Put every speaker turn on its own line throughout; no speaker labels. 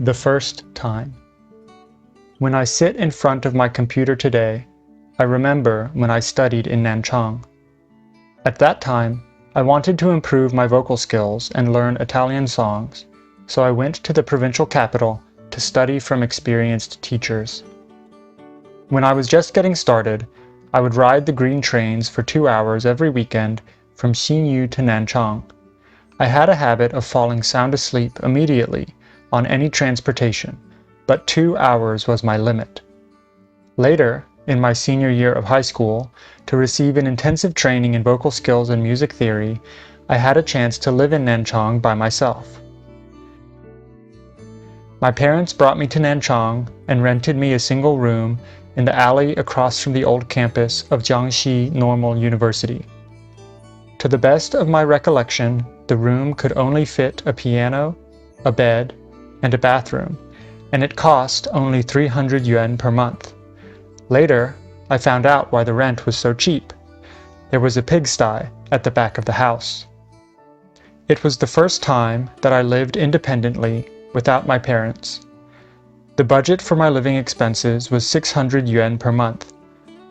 The first time. When I sit in front of my computer today, I remember when I studied in Nanchang. At that time, I wanted to improve my vocal skills and learn Italian songs, so I went to the provincial capital to study from experienced teachers. When I was just getting started, I would ride the green trains for 2 hours every weekend from Xinyu to Nanchang. I had a habit of falling sound asleep immediately on any transportation, but 2 hours was my limit. Later, in my senior year of high school, to receive an intensive training in vocal skills and music theory, I had a chance to live in Nanchang by myself. My parents brought me to Nanchang and rented me a single room in the alley across from the old campus of Jiangxi Normal University. To the best of my recollection, the room could only fit a piano, a bed, and a bathroom, and it cost only 300 yuan per month. Later, I found out why the rent was so cheap. There was a pigsty at the back of the house. It was the first time that I lived independently without my parents. The budget for my living expenses was 600 yuan per month,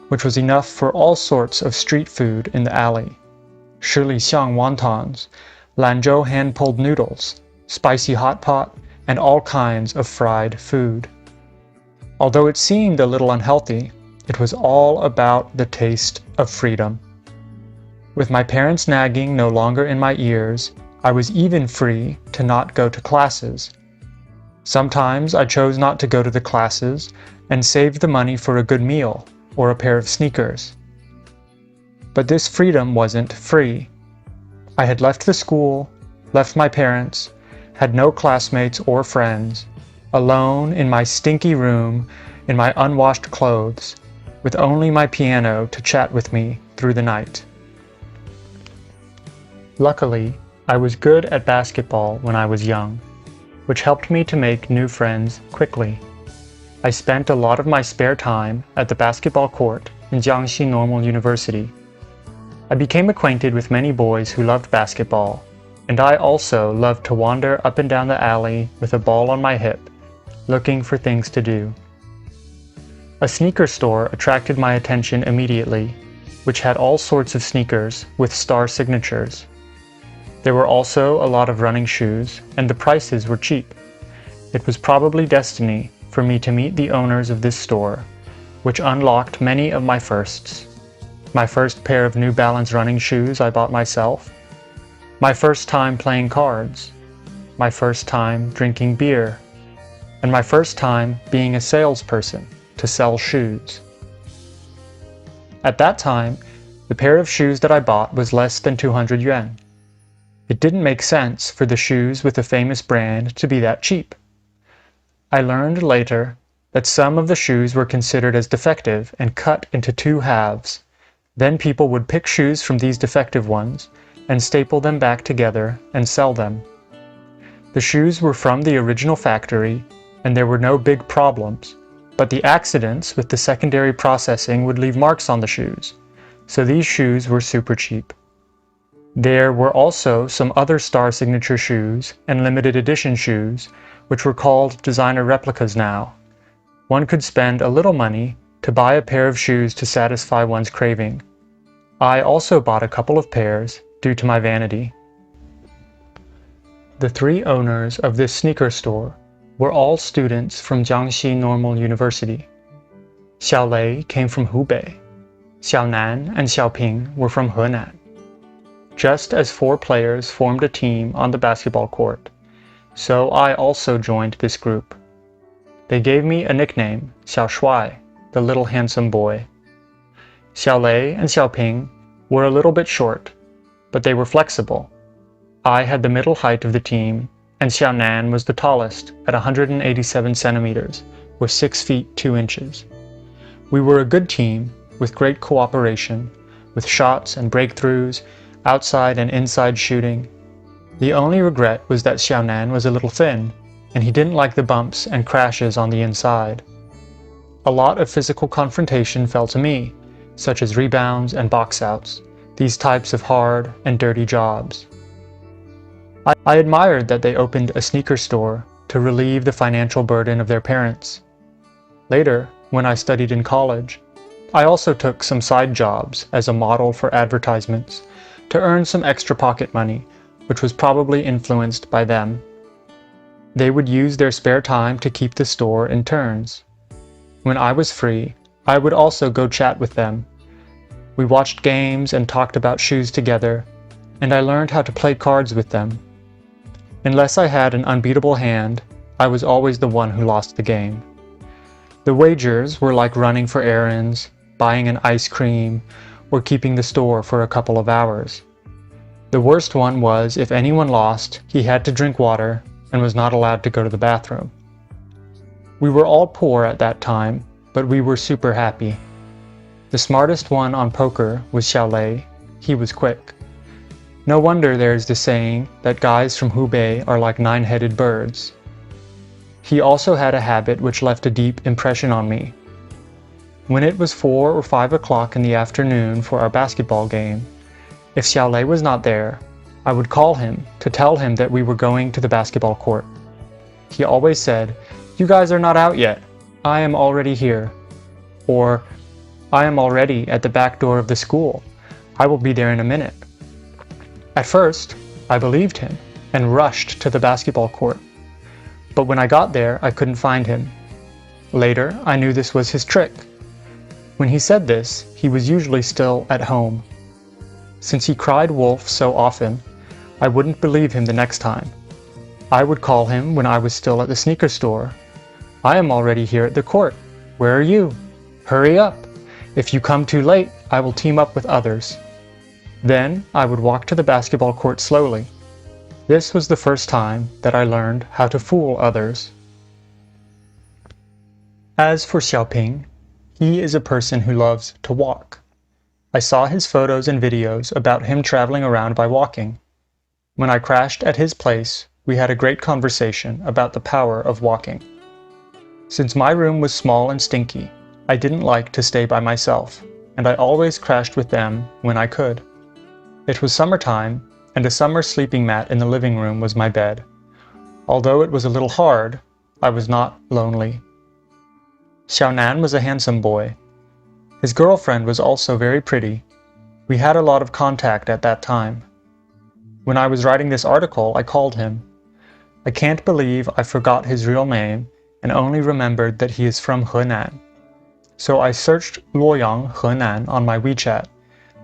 which was enough for all sorts of street food in the alley. Shilixiang wontons, Lanzhou hand-pulled noodles, spicy hot pot, and all kinds of fried food. Although it seemed a little unhealthy, it was all about the taste of freedom. With my parents nagging no longer in my ears, I was even free to not go to classes. Sometimes I chose not to go to the classes and saved the money for a good meal or a pair of sneakers. But this freedom wasn't free. I had left the school, left my parents, had no classmates or friends, alone in my stinky room in my unwashed clothes, with only my piano to chat with me through the night. Luckily, I was good at basketball when I was young, which helped me to make new friends quickly. I spent a lot of my spare time at the basketball court in Jiangxi Normal University. I became acquainted with many boys who loved basketball, and I also loved to wander up and down the alley with a ball on my hip, looking for things to do. A sneaker store attracted my attention immediately, which had all sorts of sneakers with star signatures. There were also a lot of running shoes, and the prices were cheap. It was probably destiny for me to meet the owners of this store, which unlocked many of my firsts. My first pair of New Balance running shoes I bought myself, my first time playing cards, my first time drinking beer, and my first time being a salesperson to sell shoes. At that time, the pair of shoes that I bought was less than 200 yuan. It didn't make sense for the shoes with a famous brand to be that cheap. I learned later that some of the shoes were considered as defective and cut into 2 halves. Then people would pick shoes from these defective ones and staple them back together and sell them. The shoes were from the original factory and there were no big problems, but the accidents with the secondary processing would leave marks on the shoes, so these shoes were super cheap. There were also some other star signature shoes and limited edition shoes, which were called designer replicas now. One could spend a little money to buy a pair of shoes to satisfy one's craving. I also bought a couple of pairs due to my vanity. The 3 owners of this sneaker store were all students from Jiangxi Normal University. Chalet came from Hubei. Xiaonan and Xiaoping were from Henan. Just as 4 players formed a team on the basketball court, so I also joined this group. They gave me a nickname, Xiao Shuai, the little handsome boy. Xiaolei and Xiaoping were a little bit short, but they were flexible. I had the middle height of the team, and Xiaonan was the tallest at 187 centimeters, with 6 feet 2 inches. We were a good team with great cooperation, with shots and breakthroughs, outside and inside shooting. The only regret was that Xiaonan was a little thin, and he didn't like the bumps and crashes on the inside. A lot of physical confrontation fell to me, such as rebounds and box-outs, these types of hard and dirty jobs. I admired that they opened a sneaker store to relieve the financial burden of their parents. Later, when I studied in college, I also took some side jobs as a model for advertisements to earn some extra pocket money, which was probably influenced by them. They would use their spare time to keep the store in turns. When I was free, I would also go chat with them. We watched games and talked about shoes together, and I learned how to play cards with them. Unless I had an unbeatable hand, I was always the one who lost the game. The wagers were like running for errands, buying an ice cream, or keeping the store for a couple of hours. The worst one was if anyone lost, he had to drink water and was not allowed to go to the bathroom. We were all poor at that time, but we were super happy. The smartest one on poker was Chalet. He was quick. No wonder there's the saying that guys from Hubei are like nine-headed birds. He also had a habit which left a deep impression on me. When it was 4 or 5 o'clock in the afternoon for our basketball game, if Xiaolei was not there, I would call him to tell him that we were going to the basketball court. He always said, "You guys are not out yet. I am already here." Or, "I am already at the back door of the school. I will be there in a minute." At first, I believed him and rushed to the basketball court. But when I got there, I couldn't find him. Later, I knew this was his trick. When he said this, he was usually still at home. Since he cried wolf so often, I wouldn't believe him the next time. I would call him when I was still at the sneaker store. "I am already here at the court. Where are you? Hurry up. If you come too late, I will team up with others." Then I would walk to the basketball court slowly. This was the first time that I learned how to fool others. As for Xiaoping, he is a person who loves to walk. I saw his photos and videos about him traveling around by walking. When I crashed at his place, we had a great conversation about the power of walking. Since my room was small and stinky, I didn't like to stay by myself, and I always crashed with them when I could. It was summertime, and a summer sleeping mat in the living room was my bed. Although it was a little hard, I was not lonely. Xiaonan was a handsome boy. His girlfriend was also very pretty. We had a lot of contact at that time. When I was writing this article, I called him. I can't believe I forgot his real name and only remembered that he is from Henan. So I searched Luoyang, Henan on my WeChat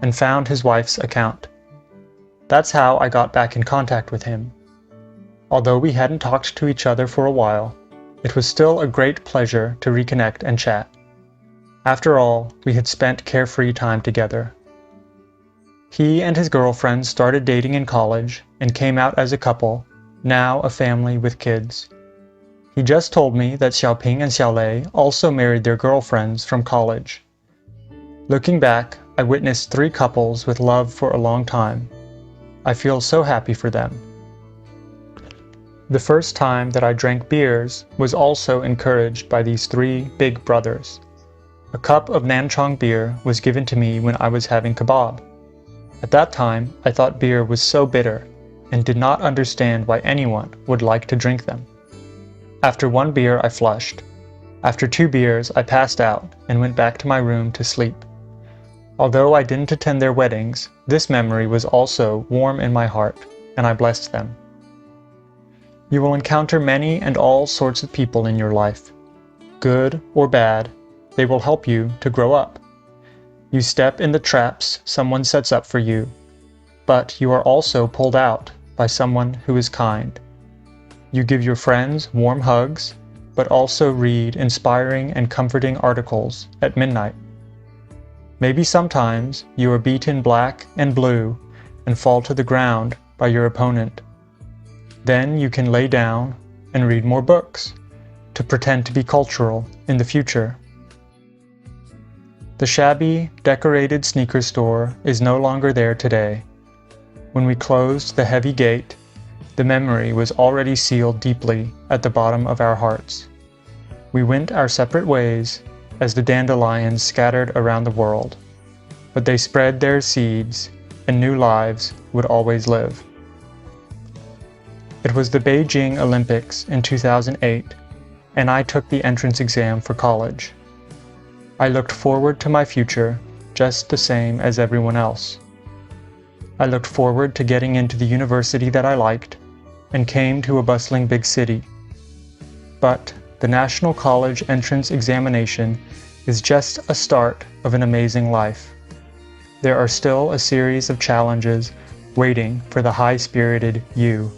and found his wife's account. That's how I got back in contact with him. Although we hadn't talked to each other for a while, it was still a great pleasure to reconnect and chat. After all, we had spent carefree time together. He and his girlfriend started dating in college and came out as a couple, now a family with kids. He just told me that Xiaoping and Xiaolei also married their girlfriends from college. Looking back, I witnessed 3 couples with love for a long time. I feel so happy for them. The first time that I drank beers was also encouraged by these 3 big brothers. A cup of Nanchang beer was given to me when I was having kebab. At that time, I thought beer was so bitter and did not understand why anyone would like to drink them. After 1 beer, I flushed. After 2 beers, I passed out and went back to my room to sleep. Although I didn't attend their weddings, this memory was also warm in my heart, and I blessed them. You will encounter many and all sorts of people in your life. Good or bad, they will help you to grow up. You step in the traps someone sets up for you, but you are also pulled out by someone who is kind. You give your friends warm hugs, but also read inspiring and comforting articles at midnight. Maybe sometimes you are beaten black and blue and fall to the ground by your opponent. Then you can lay down and read more books to pretend to be cultural in the future. The shabby, decorated sneaker store is no longer there today. When we closed the heavy gate, the memory was already sealed deeply at the bottom of our hearts. We went our separate ways as the dandelions scattered around the world, but they spread their seeds and new lives would always live. It was the Beijing Olympics in 2008, and I took the entrance exam for college. I looked forward to my future just the same as everyone else. I looked forward to getting into the university that I liked and came to a bustling big city. But the National College Entrance Examination is just a start of an amazing life. There are still a series of challenges waiting for the high-spirited you.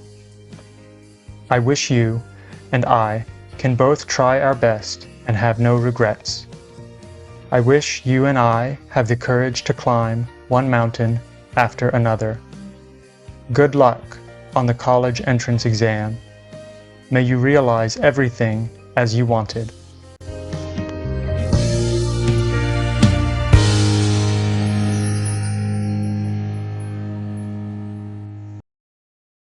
I wish you and I can both try our best and have no regrets. I wish you and I have the courage to climb one mountain after another. Good luck on the college entrance exam. May you realize everything as you wanted.